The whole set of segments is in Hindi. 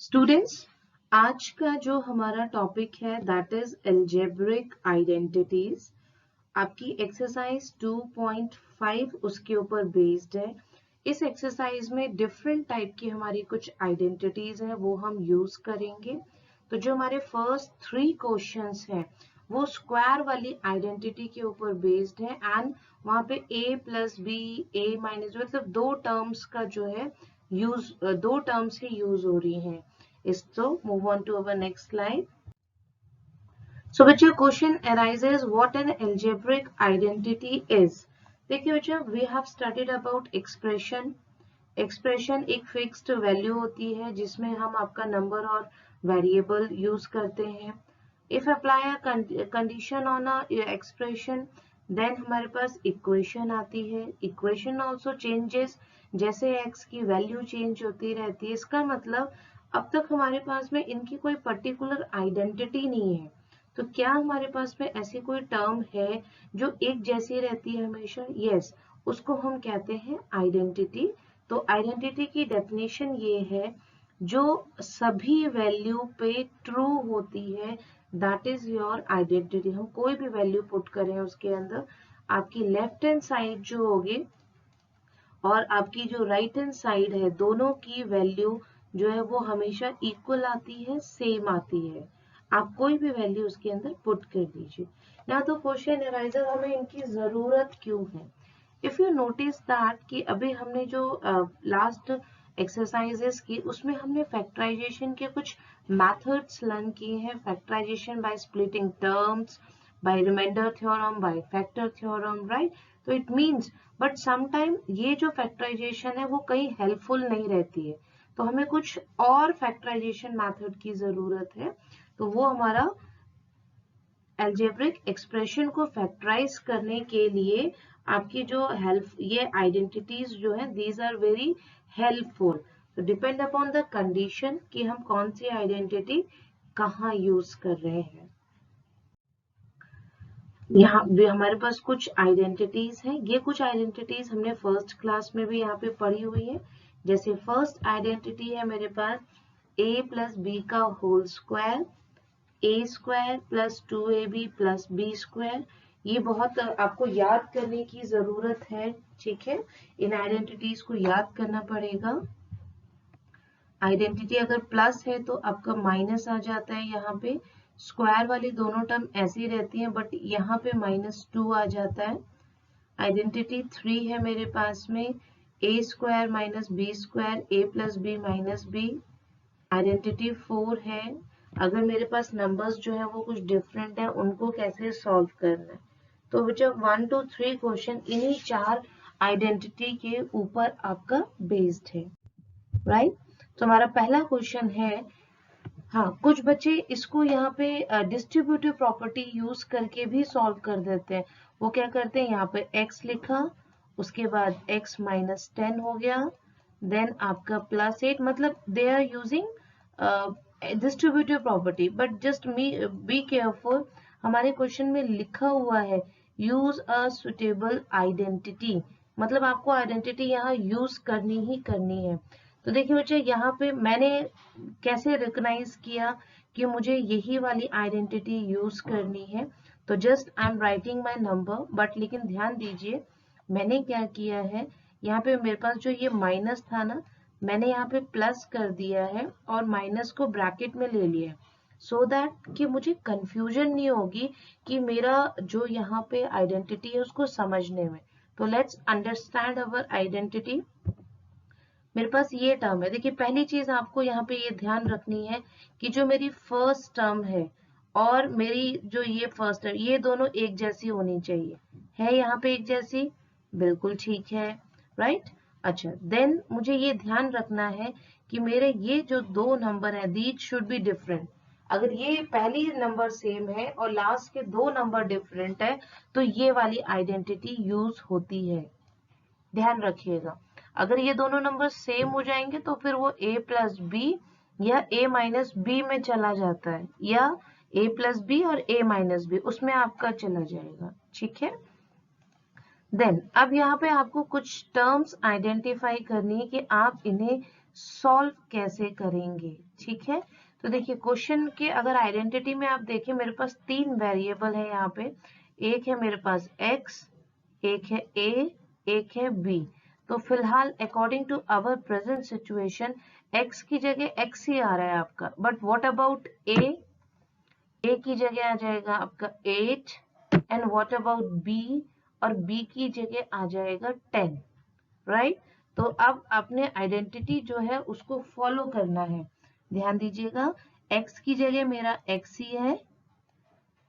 स्टूडेंट्स, आज का जो हमारा टॉपिक है दैट इज एल्जेब्रिक आइडेंटिटीज। आपकी एक्सरसाइज 2.5 उसके ऊपर बेस्ड है। इस एक्सरसाइज में डिफरेंट टाइप की हमारी कुछ आइडेंटिटीज हैं वो हम यूज करेंगे। तो जो हमारे फर्स्ट 3 क्वेश्चंस हैं वो स्क्वायर वाली आइडेंटिटी के ऊपर बेस्ड है एंड वहां पे a plus B a minus मतलब दो टर्म्स का जो है यूज दो टर्म्स ही यूज हो रही हैं। So move on to our next slide. So which your question arises what an algebraic identity is. देखिए बच्चा, we have studied about expression. Expression एक fixed value होती है जिसमें हम आपका number और variable use करते हैं. If apply a condition on a expression, then हमारे पास equation आती है. Equation also changes, जैसे x की value change होती रहती है. इसका मतलब अब तक हमारे पास में इनकी कोई पर्टिकुलर आइडेंटिटी नहीं है। तो क्या हमारे पास में ऐसी कोई टर्म है जो एक जैसी रहती है हमेशा? यस, उसको हम कहते हैं आइडेंटिटी। तो आइडेंटिटी की डेफिनेशन ये है, जो सभी वैल्यू पे ट्रू होती है, दैट इज योर आइडेंटिटी। हम कोई भी वैल्यू पुट करें उसके अंदर, आपकी लेफ्ट हैंड साइड जो होगी और आपकी जो राइट हैंड साइड है, दोनों की वैल्यू जो है वो हमेशा इक्वल आती है, सेम आती है। आप कोई भी वैल्यू उसके अंदर पुट कर दीजिए ना। तो क्वेश्चन अराइजर हमें इनकी जरूरत क्यों है? इफ यू नोटिस दैट कि अभी हमने जो लास्ट एक्सरसाइजेस की उसमें हमने फैक्टराइजेशन के कुछ मेथड्स लर्न किए हैं। Factorisation by splitting terms, by remainder theorem, by factor theorem, right? तो इट मीन्स बट समटाइम ये जो फैक्टराइजेशन है वो कहीं हेल्पफुल नहीं रहती है, तो हमें कुछ और फैक्टराइजेशन मेथड की जरूरत है। तो वो हमारा एल्जेब्रिक एक्सप्रेशन को फैक्टराइज करने के लिए आपकी जो हेल्प, ये आइडेंटिटीज जो है दीज आर वेरी हेल्पफुल। तो डिपेंड अपॉन द कंडीशन कि हम कौन सी आइडेंटिटी कहाँ यूज कर रहे हैं। यहाँ भी हमारे पास कुछ आइडेंटिटीज हैं। ये कुछ आइडेंटिटीज हमने फर्स्ट क्लास में भी यहाँ पे पढ़ी हुई है। जैसे फर्स्ट आइडेंटिटी है मेरे पास a प्लस बी का whole square, a square plus 2ab plus B square. ये बहुत आपको याद करने की जरूरत है, ठीक है? इन आइडेंटिटीज को याद करना पड़ेगा। आइडेंटिटी अगर प्लस है तो आपका माइनस आ जाता है यहाँ पे। स्क्वायर वाली दोनों टर्म ऐसी रहती हैं बट यहाँ पे -2 आ जाता है। आइडेंटिटी 3 है मेरे पास में a square minus B square, a plus B minus B. Identity 4 है, अगर मेरे पास नंबर्स जो है वो कुछ डिफरेंट है, उनको कैसे सॉल्व करना है। तो बच्चा 1 to 3 क्वेश्चन इन्हीं 4 आइडेंटिटी के ऊपर आपका बेस्ड है, राइट? तो हमारा पहला क्वेश्चन है, हाँ कुछ बच्चे इसको यहाँ पे डिस्ट्रीब्यूटिव प्रॉपर्टी यूज करके भी सॉल्व कर देते हैं। वो क्या करते हैं, यहाँ पे x लिखा, उसके बाद x माइनस 10 हो गया, देन आपका +8, मतलब they are using distributive property. But just be careful, हमारे क्वेश्चन में लिखा हुआ है यूज अ सुटेबल आइडेंटिटी, मतलब आपको आइडेंटिटी यहाँ यूज करनी ही करनी है। तो देखिए बच्चे, यहाँ पे मैंने कैसे रिकॉग्नाइज किया कि मुझे यही वाली आइडेंटिटी यूज करनी है। तो just I am writing my number, but लेकिन ध्यान दीजिए मैंने क्या किया है, यहाँ पे मेरे पास जो ये माइनस था ना, मैंने यहाँ पे प्लस कर दिया है और माइनस को ब्रैकेट में ले लिया है, सो दैट कि मुझे कंफ्यूजन नहीं होगी कि मेरा जो यहाँ पे आइडेंटिटी है उसको समझने में। तो लेट्स अंडरस्टैंड अवर आइडेंटिटी। मेरे पास ये टर्म है। देखिए पहली चीज आपको यहाँ पे ये ध्यान रखनी है कि जो मेरी फर्स्ट टर्म है और मेरी जो ये फर्स्ट टर्म, ये दोनों एक जैसी होनी चाहिए। है यहाँ पे एक जैसी? बिल्कुल ठीक है, राइट? अच्छा, देन मुझे ये ध्यान रखना है कि मेरे ये जो दो नंबर है दीज शुड बी डिफरेंट। अगर ये पहली नंबर सेम है और लास्ट के दो नंबर डिफरेंट है तो ये वाली आइडेंटिटी यूज होती है, ध्यान रखिएगा। अगर ये दोनों नंबर सेम हो जाएंगे तो फिर वो a प्लस बी या a माइनस बी में चला जाता है, या a प्लस बी और a माइनस बी उसमें आपका चला जाएगा, ठीक है? देन अब यहाँ पे आपको कुछ टर्म्स आइडेंटिफाई करनी है कि आप इन्हें सॉल्व कैसे करेंगे। ठीक है, तो देखिए क्वेश्चन के अगर आइडेंटिटी में आप देखिए मेरे पास 3 वेरिएबल है यहाँ पे, एक है मेरे पास x, एक है a, एक है b। तो फिलहाल according to our present situation x की जगह x ही आ रहा है आपका, बट व्हाट अबाउट a की जगह आ जाएगा आपका 8 एंड व्हाट अबाउट b, और b की जगह आ जाएगा 10, राइट। तो अब आपने आइडेंटिटी जो है उसको फॉलो करना है। ध्यान दीजिएगा, x की जगह मेरा x ही है,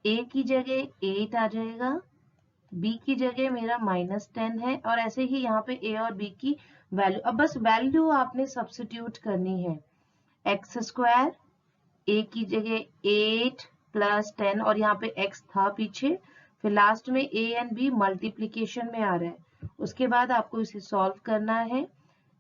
a की जगह 8 आ जाएगा, b की जगह मेरा -10 है, और ऐसे ही यहाँ पे a और b की वैल्यू, अब बस वैल्यू आपने सब्स्टिट्यूट करनी है। x स्क्वायर, a की जगह 8 प्लस 10, और यहाँ पे x था पीछे, फिर लास्ट में a एंड b मल्टीप्लीकेशन में आ रहा है। उसके बाद आपको इसे सॉल्व करना है।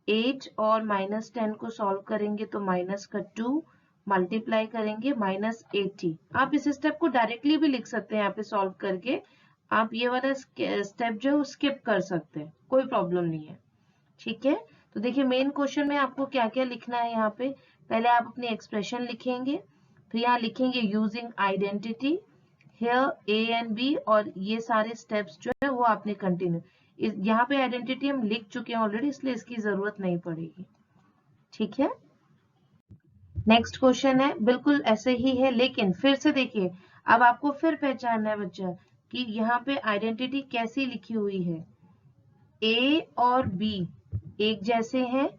8 और -10 को सॉल्व करेंगे तो -2 मल्टीप्लाई करेंगे -80। आप इस स्टेप को डायरेक्टली भी लिख सकते हैं यहाँ पे सॉल्व करके, आप ये वाला स्टेप जो है स्किप कर सकते हैं, कोई प्रॉब्लम नहीं है। ठीक है, तो देखिए मेन क्वेश्चन में आपको क्या क्या लिखना है। यहाँ पे पहले आप अपनी एक्सप्रेशन लिखेंगे, फिर यहाँ लिखेंगे using identity here a and b, और ये सारे स्टेप्स जो है वो आपने कंटिन्यू, यहाँ पे आइडेंटिटी हम लिख चुके हैं ऑलरेडी, इसलिए इसकी जरूरत नहीं पड़ेगी। ठीक है, नेक्स्ट क्वेश्चन है बिल्कुल ऐसे ही है, लेकिन फिर से देखिए अब आपको फिर पहचानना है बच्चा कि यहाँ पे आइडेंटिटी कैसी लिखी हुई है। a और b एक जैसे हैं,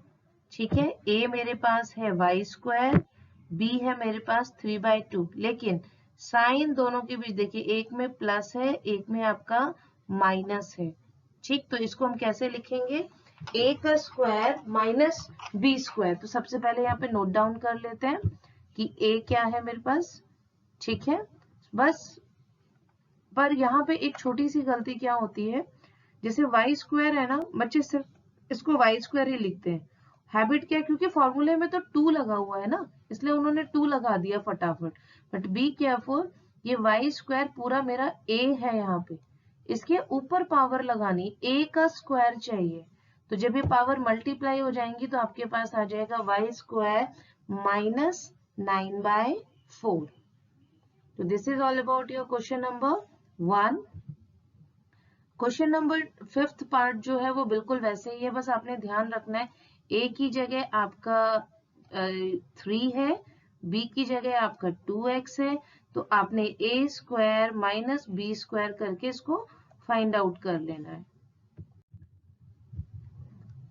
ठीक है। a मेरे पास है y स्क्वायर, b है मेरे पास 3/2, लेकिन साइन दोनों के बीच देखिए, एक में प्लस है, एक में आपका माइनस है। ठीक, तो इसको हम कैसे लिखेंगे, a का स्क्वायर माइनस b स्क्वायर। तो सबसे पहले यहाँ पे नोट डाउन कर लेते हैं कि a क्या है मेरे पास। ठीक है, बस पर यहाँ पे एक छोटी सी गलती क्या होती है, जैसे y स्क्वायर है ना बच्चे, सिर्फ इसको y स्क्वायर ही लिखते हैं। हैबिट क्या है, क्योंकि फॉर्मूले में तो 2 लगा हुआ है ना, इसलिए उन्होंने 2 लगा दिया फटाफट। बट बी केयरफुल, ये y स्क्वायर पूरा मेरा a है, यहाँ पे इसके ऊपर पावर लगानी, a का स्क्वायर चाहिए। तो जब ये पावर मल्टीप्लाई हो जाएंगी तो आपके पास आ जाएगा y स्क्वायर -9/4। तो this is all about your question number 1। Question number 5th part जो है वो बिल्कुल वैसे ही है, बस आपने ध्यान रखना है a की जगह आपका 3 है, b की जगह आपका 2x है, तो आपने a square minus b square करके इसको फाइंड आउट कर लेना है।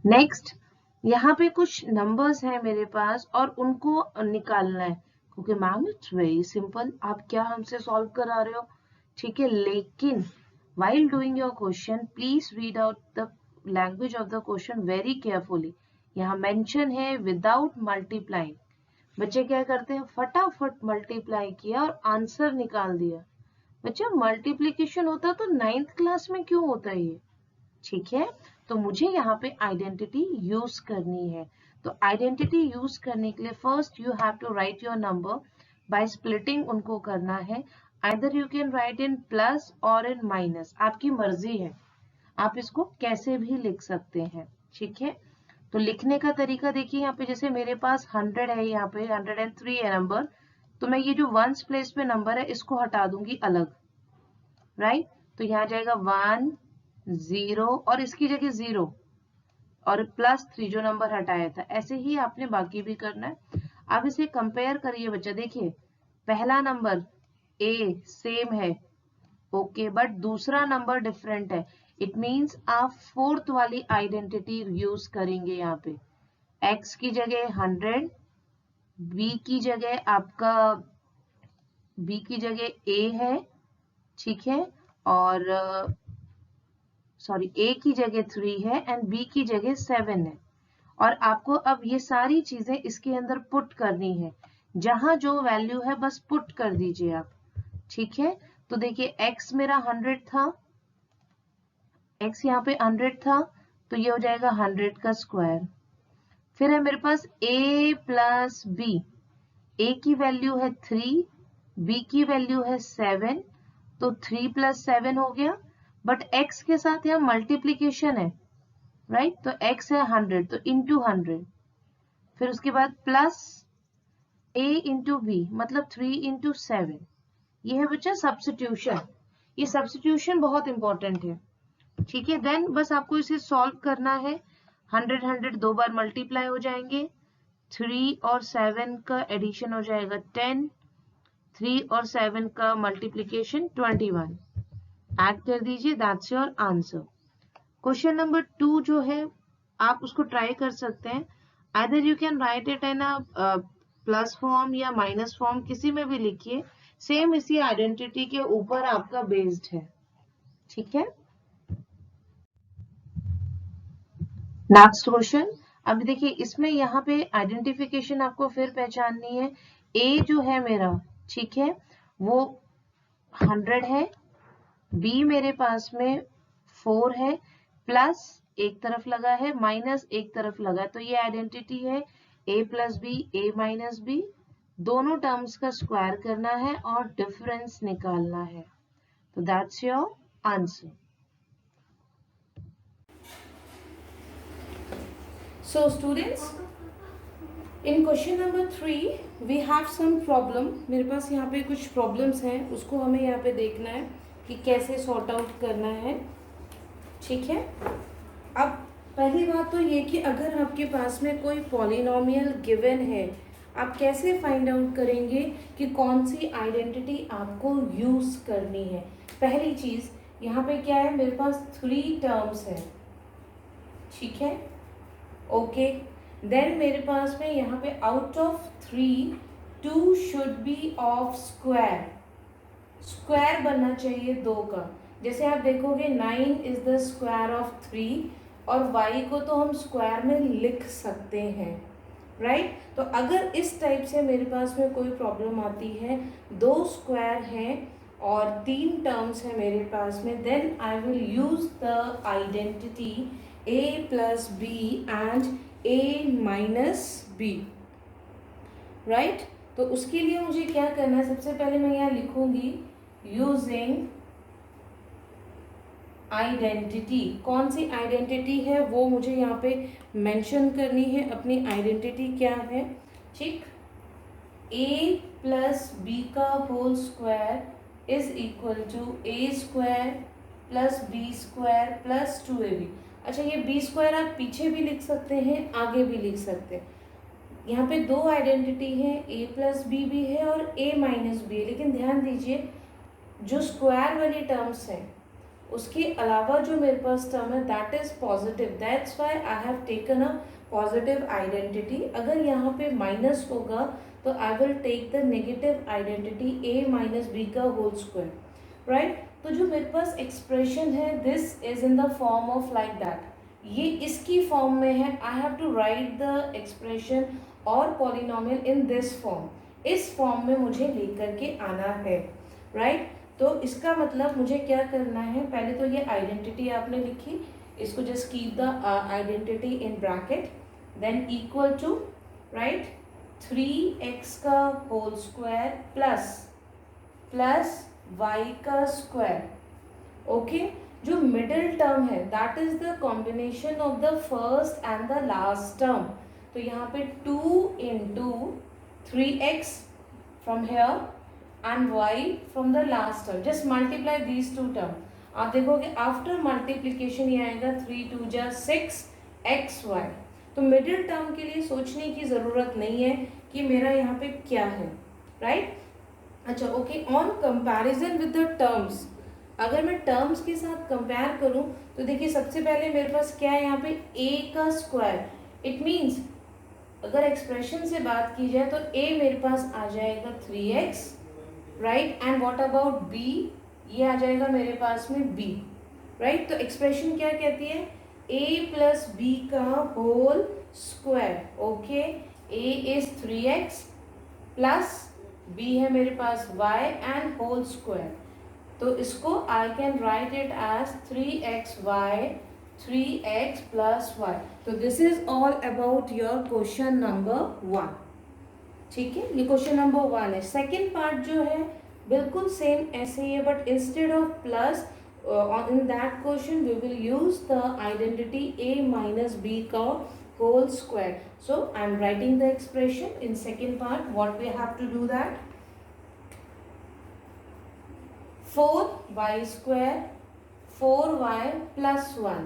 नेक्स्ट, यहाँ पे कुछ नंबर्स हैं मेरे पास और उनको निकालना है, क्योंकि मैम इट्स वेरी सिंपल, आप क्या हमसे सॉल्व करा रहे हो। ठीक है, लेकिन while doing your question please read out the language of the question very carefully। यहाँ मेंशन है विदाउट मल्टीप्लाइंग। बच्चे क्या करते हैं, फटाफट मल्टीप्लाई किया और आंसर निकाल दिया। बच्चा मल्टीप्लीकेशन होता तो 9th क्लास में क्यों होता है ये। ठीक है, तो मुझे यहाँ पे आइडेंटिटी यूज करनी है। तो आइडेंटिटी यूज करने के लिए first you have to write your number by splitting, उनको करना है। Either you can write in plus or in minus, आपकी मर्जी है, आप इसको कैसे भी लिख सकते हैं। ठीक है, तो लिखने का तरीका देखिए, यहाँ पे जैसे मेरे पास 100 है, यहाँ पे 103 है नंबर, तो मैं ये जो वंस प्लेस पे नंबर है इसको हटा दूंगी अलग, राइट। तो यहाँ जाएगा 1 0 और इसकी जगह 0 और +3 जो नंबर हटाया था। ऐसे ही आपने बाकी भी करना है। अब इसे कंपेयर करिए बच्चा, देखिए पहला नंबर A सेम है, ओके, बट दूसरा नंबर डिफरेंट है। इट मींस आप 4th वाली आइडेंटिटी यूज करेंगे। यहाँ पे x की जगह 100, b की जगह आपका b की जगह a है, ठीक है, और सॉरी a की जगह 3 है एंड b की जगह 7 है। और आपको अब ये सारी चीजें इसके अंदर पुट करनी है, जहां जो वैल्यू है बस पुट कर दीजिए आप। ठीक है, तो देखिए x मेरा 100 था, x यहाँ पे 100 था, तो ये हो जाएगा 100 का स्क्वायर। फिर है मेरे पास a प्लस b, a की वैल्यू है 3, b की वैल्यू है 7, तो 3 + 7 हो गया, बट x के साथ यहाँ मल्टीप्लीकेशन है, राइट। तो x है 100, तो इंटू 100, फिर उसके बाद प्लस a इंटू बी, मतलब 3 इंटू 7। ये है बच्चा सब्स्टिट्यूशन। ये सब्स्टिट्यूशन बहुत इंपॉर्टेंट है, ठीक है। देन बस आपको इसे सॉल्व करना है। 100 100 दो बार मल्टीप्लाई हो जाएंगे। 3 और 7 का एडिशन हो जाएगा 10, 3 और 7 का मल्टीप्लीकेशन 21। ऐड कर दीजिए, that's your answer. Question number 2 जो है आप उसको ट्राई कर सकते हैं। Either you can write it in a plus form या माइनस फॉर्म, किसी में भी लिखिए। सेम इसी आइडेंटिटी के ऊपर आपका बेस्ड है, ठीक है। Next question. अब देखिए इसमें यहाँ पे आइडेंटिफिकेशन आपको फिर पहचाननी है। ए जो है मेरा, ठीक है, वो 100 है, बी मेरे पास में 4 है, प्लस एक तरफ लगा है, माइनस एक तरफ लगा है, तो ये आइडेंटिटी है a plus B, a minus B. दोनों टर्म्स का स्क्वायर करना है और डिफरेंस निकालना है, तो that's your answer. So students, in question number 3 we have some problem. मेरे पास यहाँ पे कुछ प्रॉब्लम्स हैं, उसको हमें यहाँ पे देखना है कि कैसे सॉर्ट आउट करना है, ठीक है। अब पहली बात तो ये कि अगर आपके पास में कोई पॉलिनोमियल गिवन है, आप कैसे फाइंड आउट करेंगे कि कौन सी आइडेंटिटी आपको यूज़ करनी है। पहली चीज़ यहाँ पे क्या है, मेरे पास 3 टर्म्स है, ठीक है, ओके। देन मेरे पास में यहाँ पे out of 3 2 should be of square, square बनना चाहिए 2 का। जैसे आप देखोगे 9 इज द स्क्वायर ऑफ 3 और y को तो हम स्क्वायर में लिख सकते हैं, राइट। तो अगर इस टाइप से मेरे पास में कोई प्रॉब्लम आती है, 2 स्क्वायर हैं और 3 टर्म्स है मेरे पास में, then I will use the identity a plus B and a minus B, right. तो उसके लिए मुझे क्या करना है, सबसे पहले मैं यहाँ लिखूंगी यूजिंग आइडेंटिटी। कौन सी आइडेंटिटी है वो मुझे यहाँ पे मेंशन करनी है। अपनी आइडेंटिटी क्या है, ठीक। a प्लस बी का whole square is equal to a square plus B square plus 2ab। अच्छा, ये बी स्क्वायर आप पीछे भी लिख सकते हैं, आगे भी लिख सकते हैं। यहाँ पे 2 आइडेंटिटी है, a प्लस बी भी है और a माइनस बी है, लेकिन ध्यान दीजिए जो स्क्वायर वाली टर्म्स हैं उसके अलावा जो मेरे पास टर्म है that is positive, that's why I have taken a positive identity. अगर यहाँ पे माइनस होगा तो I will take the negative identity a minus B का होल स्क्वायर, राइट। तो जो मेरे पास एक्सप्रेशन है this is in the form of like that, ये इसकी फॉर्म में है। I have to write the expression और पॉलिनोमियल इन दिस फॉर्म, इस फॉर्म में मुझे लेकर के आना है, राइट। तो इसका मतलब मुझे क्या करना है, पहले तो ये आइडेंटिटी आपने लिखी, इसको just keep the identity in bracket, then equal to, right, 3x का होल स्क्वायर प्लस y का स्क्वायर, ओके। जो मिडिल टर्म है that is the combination of the first and the last term, तो यहाँ पे 2 into 3x from here and y from the last term, just multiply these two term। आप देखोगे आफ्टर मल्टीप्लीकेशन ये आएगा 3 2 जा 6 xy। तो मिडिल टर्म के लिए सोचने की ज़रूरत नहीं है कि मेरा यहाँ पे क्या है, राइट। अच्छा, okay. On comparison with the terms, अगर मैं टर्म्स के साथ कंपेयर करूँ तो देखिए सबसे पहले मेरे पास क्या है, यहाँ पे a का स्क्वायर, इट मीन्स अगर एक्सप्रेशन से बात की जाए तो a मेरे पास आ जाएगा 3x, right, and what about b, ये आ जाएगा मेरे पास में b, राइट। तो एक्सप्रेशन क्या कहती है, a प्लस बी का whole square, okay. a is 3x plus b है मेरे पास y एंड होल स्क्वायर, तो इसको I can write it as 3xy 3x plus y। तो this is all about your question number 1, ठीक है। ये क्वेश्चन नंबर 1 है। सेकेंड पार्ट जो है बिल्कुल सेम ऐसे ही है, but instead of plus in that question we will use the identity a minus B का whole square. So I am writing the expression in second part. What we have to do that? 4y square 4y plus 1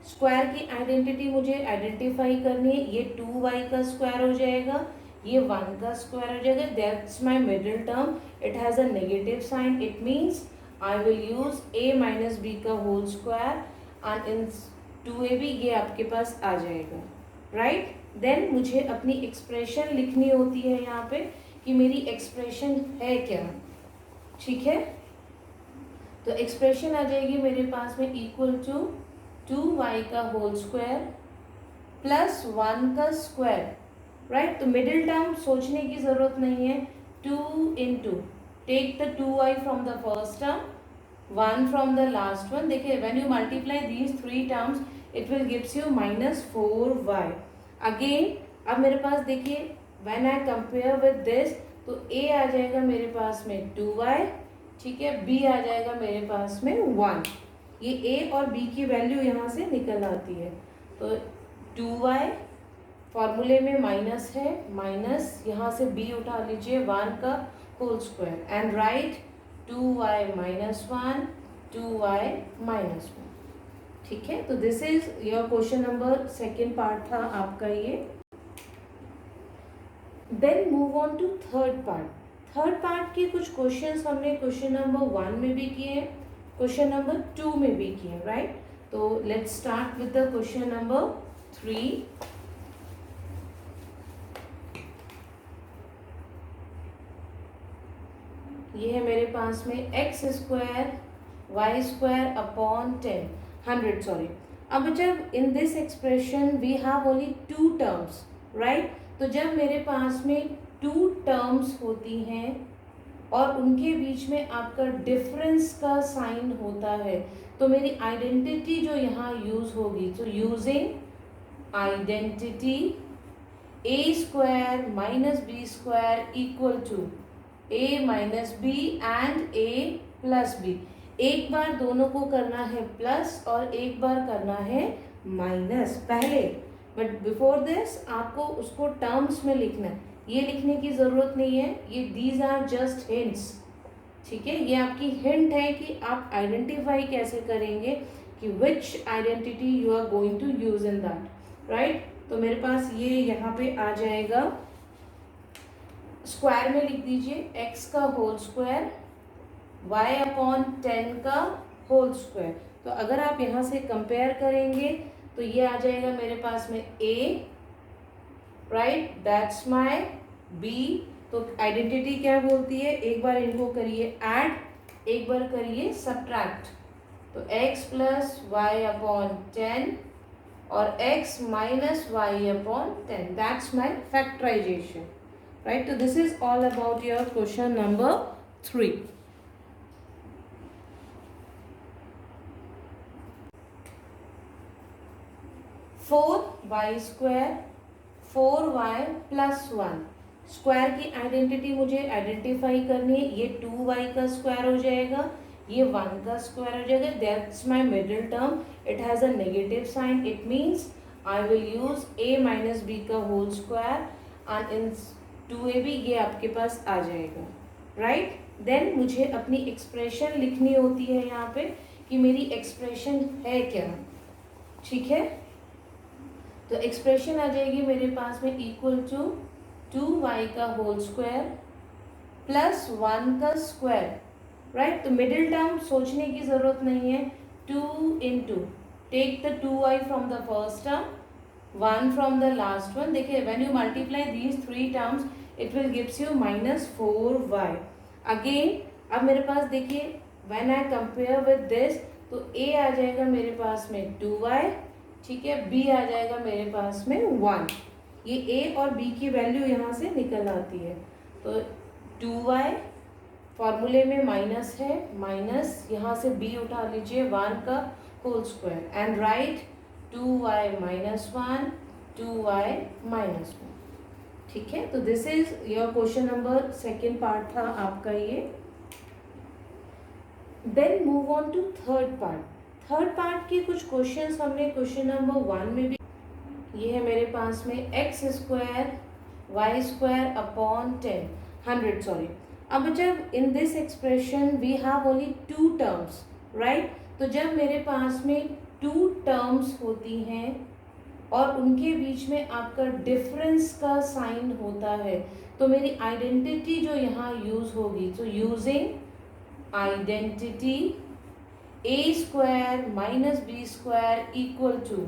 square की आइडेंटिटी मुझे आइडेंटिफाई करनी है. ये 2y का स्क्वायर हो जाएगा, ये 1 का स्क्वायर हो जाएगा. That's my middle term. It has a negative sign. It means I will use a minus B का whole square and in 2ab ये आपके पास आ जाएगा. राइट. देन मुझे अपनी एक्सप्रेशन लिखनी होती है यहाँ पे कि मेरी एक्सप्रेशन है क्या. ठीक है. तो एक्सप्रेशन आ जाएगी मेरे पास में इक्वल टू 2y का होल स्क्वायर प्लस 1 का स्क्वायर. राइट. तो मिडिल टर्म सोचने की जरूरत नहीं है. 2 into take the 2y from the first term, 1 from the last one. देखिए when you multiply these 3 terms it will gives you -4y. Again अब मेरे पास देखिए when I compare with this तो a आ जाएगा मेरे पास में 2y. ठीक है. b आ जाएगा मेरे पास में 1. ये a और b की वैल्यू यहाँ से निकल आती है. तो 2y फॉर्मूले में माइनस है, माइनस यहाँ से b उठा लीजिए 1 का whole square and write 2y minus 1 2y minus 1. ठीक है. तो this is your question number second part था आपका ये. Then move on to third part. Third part के कुछ क्वेश्चंस हमने क्वेश्चन नंबर 1 में भी किए, क्वेश्चन नंबर 2 में भी किए. राइट. तो let's start with the question number 3. ये है मेरे पास में X square Y square upon 100 sorry. अब जब in this expression we have only 2 terms. Right. तो जब मेरे पास में 2 टर्म्स होती हैं और उनके बीच में आपका डिफरेंस का साइन होता है तो मेरी आइडेंटिटी जो यहाँ यूज होगी, तो using identity a square minus B square equal to a minus B and a plus B. एक बार दोनों को करना है प्लस और एक बार करना है माइनस पहले, बट बिफोर दिस आपको उसको टर्म्स में लिखना है. ये लिखने की ज़रूरत नहीं है. ये दीज आर जस्ट हिंट्स. ठीक है. ये आपकी हिंट है कि आप आइडेंटिफाई कैसे करेंगे कि which identity you are going to use in that. Right. तो मेरे पास ये यहाँ पे आ जाएगा. स्क्वायर में लिख दीजिए x का होल स्क्वायर y अपॉन 10 का होल स्क्वायर. तो अगर आप यहाँ से कंपेयर करेंगे तो ये आ जाएगा मेरे पास में a. Right. That's my b. तो आइडेंटिटी क्या बोलती है, एक बार इनको करिए ऐड, एक बार करिए सब्ट्रैक्ट. तो x प्लस वाई अपॉन 10 और x minus Y upon 10. That's my factorisation. Right. तो this is all about your question number 3. Four y square 4y plus 1 square की आइडेंटिटी मुझे आइडेंटिफाई करनी है. ये 2y का स्क्वायर हो जाएगा, ये 1 का स्क्वायर हो जाएगा. That's my middle term. It has a negative sign. It means I will use a minus B का whole square and in 2ab ये आपके पास आ जाएगा. राइट. देन मुझे अपनी एक्सप्रेशन लिखनी होती है यहाँ पे कि मेरी एक्सप्रेशन है क्या. ठीक है. तो एक्सप्रेशन आ जाएगी मेरे पास में इक्वल टू 2y का होल स्क्वायर प्लस 1 का स्क्वायर. राइट. तो मिडिल टर्म सोचने की ज़रूरत नहीं है. 2 into take the 2y from the first term, 1 from the last one. देखिए when you multiply these 3 terms it will gives you -4y. Again अब मेरे पास देखिए when I compare with this तो a आ जाएगा मेरे पास में 2y. ठीक है. b आ जाएगा मेरे पास में 1. ये a और b की वैल्यू यहाँ से निकल आती है. तो 2y फॉर्मूले में माइनस है, माइनस यहाँ से b उठा लीजिए 1 का whole square and write 2y minus 1 2y minus 1. ठीक है. तो this is your question number second part था आपका ये. Then move on to third part. Third part के कुछ क्वेश्चंस हमने क्वेश्चन नंबर 1 में भी ये है मेरे पास में X square Y square upon 100 sorry. अब जब in this expression we have only two terms, right, तो जब मेरे पास में टू टर्म्स होती हैं और उनके बीच में आपका डिफरेंस का साइन होता है, तो मेरी आइडेंटिटी जो यहाँ यूज होगी, तो using identity A square minus B square equal to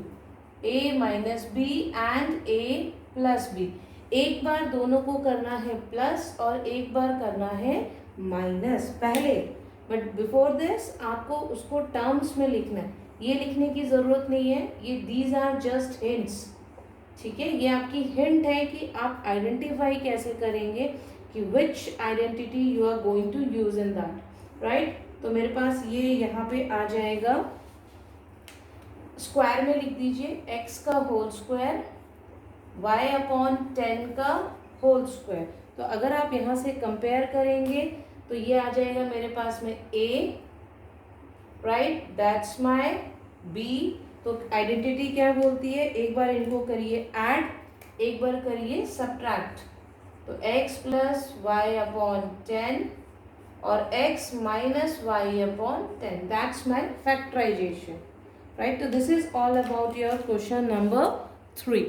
A minus B and A plus B. एक बार दोनों को करना है प्लस और एक बार करना है माइनस पहले, बट बिफोर दिस आपको उसको टर्म्स में लिखना है। ये लिखने की ज़रूरत नहीं है, ये दीज आर जस्ट हिंट्स, ठीक है। ये आपकी हिंट है कि आप आइडेंटिफाई कैसे करेंगे कि which identity you are going to use in that, right. तो मेरे पास ये यहाँ पे आ जाएगा, स्क्वायर में लिख दीजिए x का होल स्क्वायर y अपॉन 10 का होल स्क्वायर। तो अगर आप यहाँ से कंपेयर करेंगे तो ये आ जाएगा मेरे पास में a, right, that's my b। तो आइडेंटिटी क्या बोलती है, एक बार इनको करिए ऐड, एक बार करिए सब्ट्रैक्ट। तो x प्लस वाई अपॉन 10 और x minus Y upon 10, that's my factorisation, right? So this is all about your question number 3.